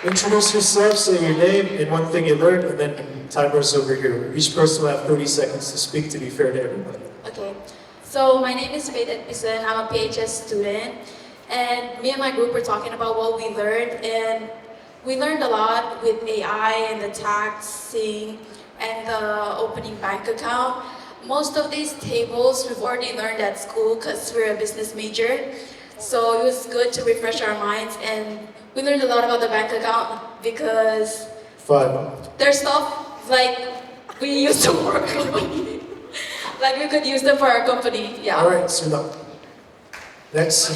introduce yourself, say your name and one thing you learned, and then timer's over here. Each person will have 30 seconds to speak to be fair to everybody. Okay, so my name is Faith Edmison. I'm a PHS student. And me and my group were talking about what we learned, and we learned a lot with AI and the taxing and the opening bank account. Most of these tables we've already learned at school because we're a business major. So it was good to refresh our minds, and we learned a lot about the bank account because there's stuff like we used to work on. Like we could use them for our company. Yeah. All right, so next.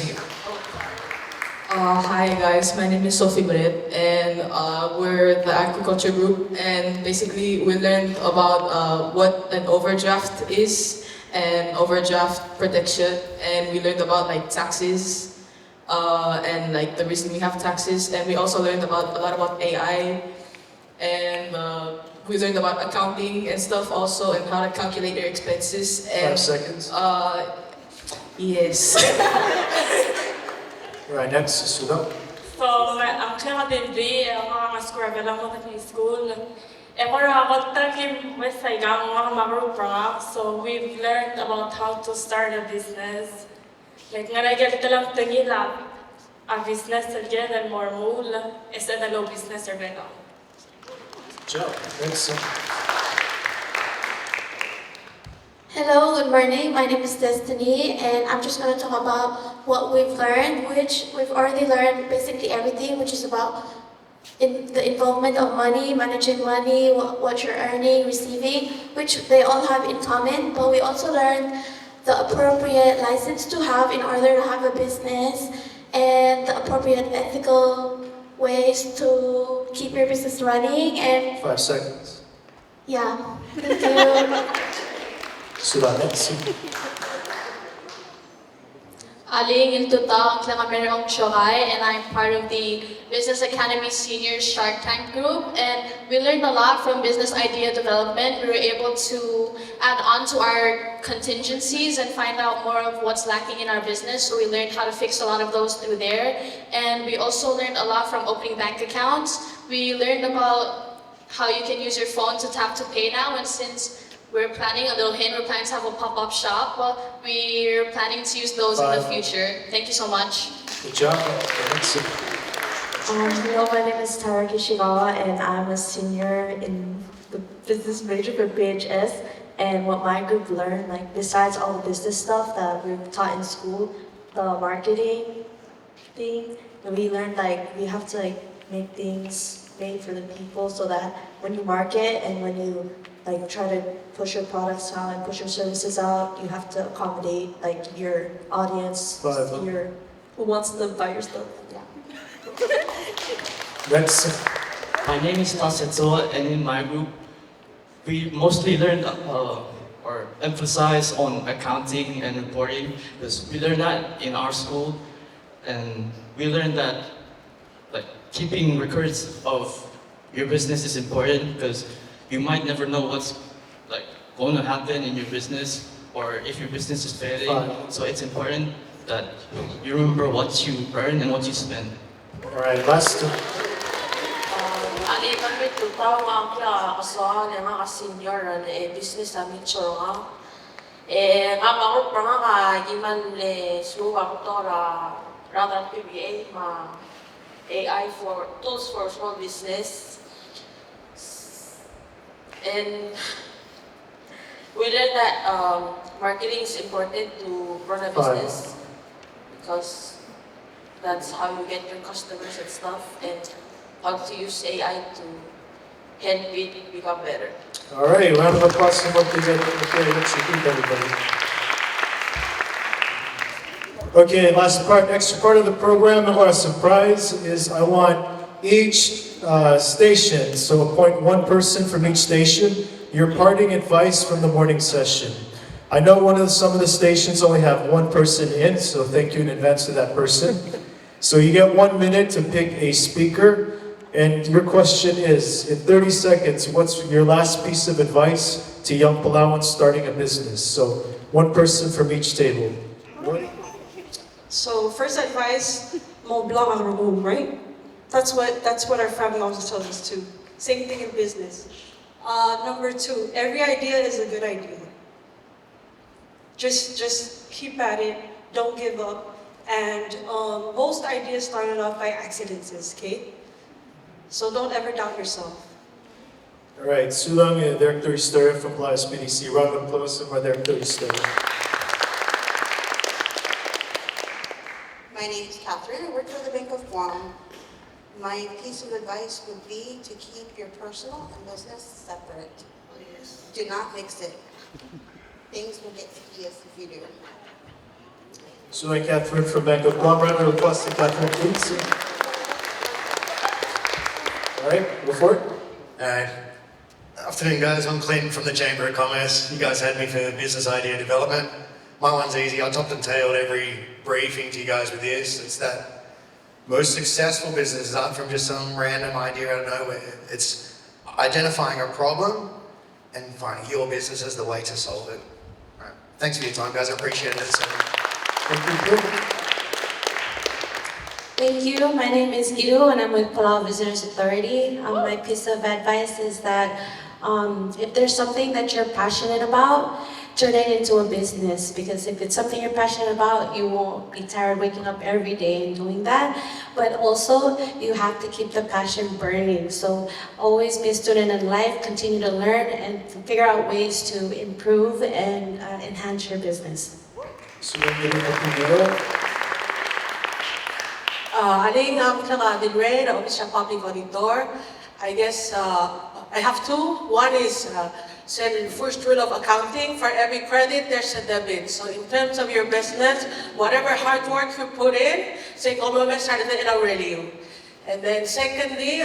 Hi guys, my name is Sophie Bret, and we're the agriculture group, and basically we learned about what an overdraft is and overdraft protection, and we learned about like taxes and like the reason we have taxes, and we also learned about a lot about AI, and we learned about accounting and stuff also, and how to calculate your expenses. And 5 seconds. Yes. Right, next is Sudha. So, ang kaya din mga school lang mo sa school. Para ako takim sa ilang mga magrupa. So, we've learned about how to start a business. Like, nga nagiging lang tangila a business again and more mula is a low business or better. Joe, next. Hello, good morning. My name is Destiny, and I'm just going to talk about what we've learned, which we've already learned basically everything, which is about in the involvement of money, managing money, what you're earning, receiving, which they all have in common, but we also learned the appropriate license to have in order to have a business and the appropriate ethical ways to keep your business running and 5 seconds. yeah, thank you. Sula, next. Aling Iltutao, Clamamerong Shogai, and I'm part of the Business Academy Senior Shark Tank group. And we learned a lot from business idea development. We were able to add on to our contingencies and find out more of what's lacking in our business. So we learned how to fix a lot of those through there. And we also learned a lot from opening bank accounts. We learned about how you can use your phone to tap to pay now, and since we're planning a little hint, we're planning to have a pop-up shop. We're planning to use those in the future. Thank you so much. Good job. Hello, my name is Tara Kishigawa, and I'm a senior in the business major for BHS. And what my group learned, like besides all the business stuff that we were taught in school, the marketing thing, and we learned like we have to like make things made for the people so that when you market and when you like try to push your products out and push your services out, you have to accommodate like your audience, your who wants to buy your stuff. Yeah. Next. My name is Tasetsuo, and in my group, we mostly learned or emphasize on accounting and reporting because we learned that in our school, and we learned that like keeping records of your business is important because you might never know what's like going to happen in your business or if your business is failing. So it's important that you remember what you earn and what you spend. All right, last. Ali kami tutaw nga ang kasohan nga ka-senior business namin sure nga. Nga marup nga ka giman le suwa ko to rather PBA ma AI for tools for small business. And we learned that marketing is important to run a business because that's how you get your customers and stuff, and how to use AI to help it become better. All right, round of applause for what they did. Okay, let's repeat everybody. Okay, last part, extra part of the program. Our surprise is I want each station, so appoint one person from each station, your parting advice from the morning session. I know some of the stations only have one person in, so thank you in advance to that person. So you get 1 minute to pick a speaker, and your question is, in 30 seconds, what's your last piece of advice to young Palauans starting a business? So one person from each table. So first advice, mo blog ang room, right? That's what our family always tells us too. Same thing in business. Number 2, every idea is a good idea. Just keep at it, don't give up. And most ideas started off by accidents, okay? So don't ever doubt yourself. All right, Sulang, Director Historian from Palau SPDC. Round of applause for our Director Historian. My name is Catherine. I work for the Bank of Guam. My piece of advice would be to keep your personal and business separate. Do not mix it. Things will get tedious if you do. So, Catherine from Bank of Guam. Round of applause to Catherine, please. All right, go for it. Afternoon, guys. I'm Clinton from the Chamber of Commerce. You guys had me for business idea development. My one's easy. I topped and tailed every briefing to you guys with this. It's that most successful businesses aren't from just some random idea out of nowhere. It's identifying a problem and finding your business as the way to solve it. All right. Thanks for your time, guys. I appreciate it. Thank you. My name is Ido and I'm with Palau Visitors Authority. My piece of advice is that if there's something that you're passionate about, turn it into a business, because if it's something you're passionate about, you won't be tired waking up every day and doing that. But also, you have to keep the passion burning. So always be a student in life, continue to learn, and figure out ways to improve and enhance your business. Aling ang dinre na office ng public auditor. I guess I have two. One is said in the first rule of accounting, for every credit, there's a debit. So in terms of your business, whatever hard work you put in, say kung started in Aurelio. And then secondly,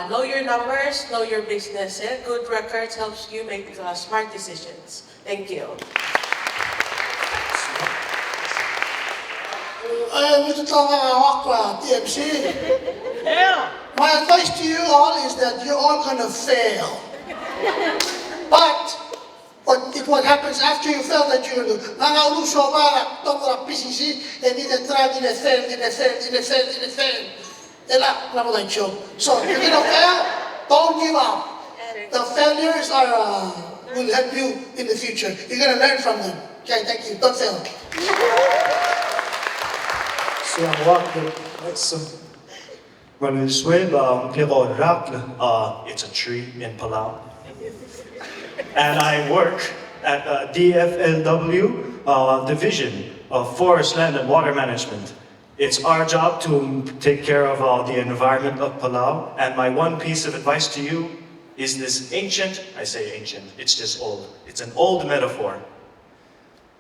know your numbers, know your business. Good records helps you make smart decisions. Thank you. Mr. Tonga TMC. Yeah. My advice to you all is that you're all gonna fail. But what happens after you fail that you're gonna do? Nangauluso para tokra PCC and didn't try, didn't fail. So you're gonna fail. Don't give up. The failures will help you in the future. You're gonna learn from them. Okay, thank you. Don't fail. So I'm walking next Venezuela, it's a tree in Palau. And I work at DFLW Division of Forest, Land and Water Management. It's our job to take care of the environment of Palau. And my one piece of advice to you is this ancient, I say ancient, it's just old. It's an old metaphor.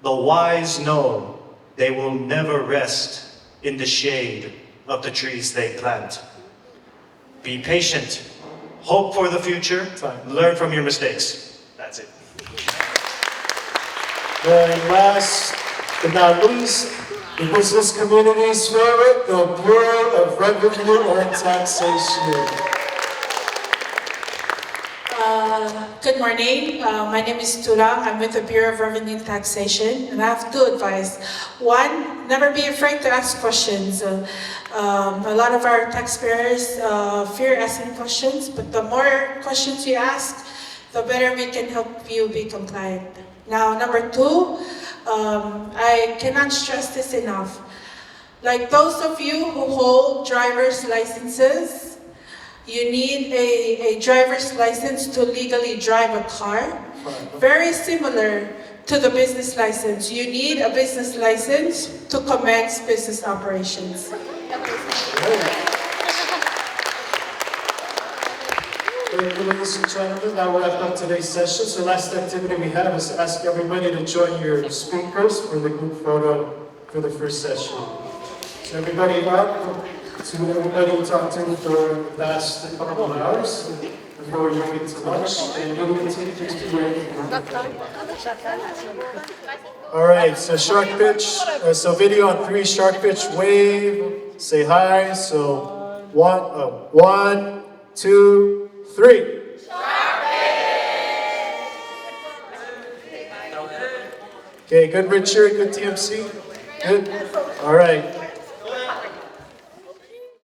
The wise know they will never rest in the shade of the trees they plant. Be patient, hope for the future, learn from your mistakes. That's it. And last but not least, the business community's favorite, the Bureau of Revenue and Taxation. Good morning. My name is Turang. I'm with the Bureau of Revenue and Taxation, and I have two advice. One, never be afraid to ask questions. A lot of our taxpayers fear asking questions, but the more questions you ask, the better we can help you be compliant. Now, number two, I cannot stress this enough. Like those of you who hold driver's licenses, you need a driver's license to legally drive a car. Very similar to the business license. You need a business license to commence business operations. Ladies and gentlemen, that wraps up today's session. So last activity we have is to ask everybody to join your speakers for the group photo for the first session. So everybody up. To everybody we talked to for the past couple of hours before we get to lunch, and we'll continue to break. All right, so shark pitch. So video on 3, shark pitch, wave, say hi. So 1, 2, 3. Okay, good Richard, good TMC. Good. All right.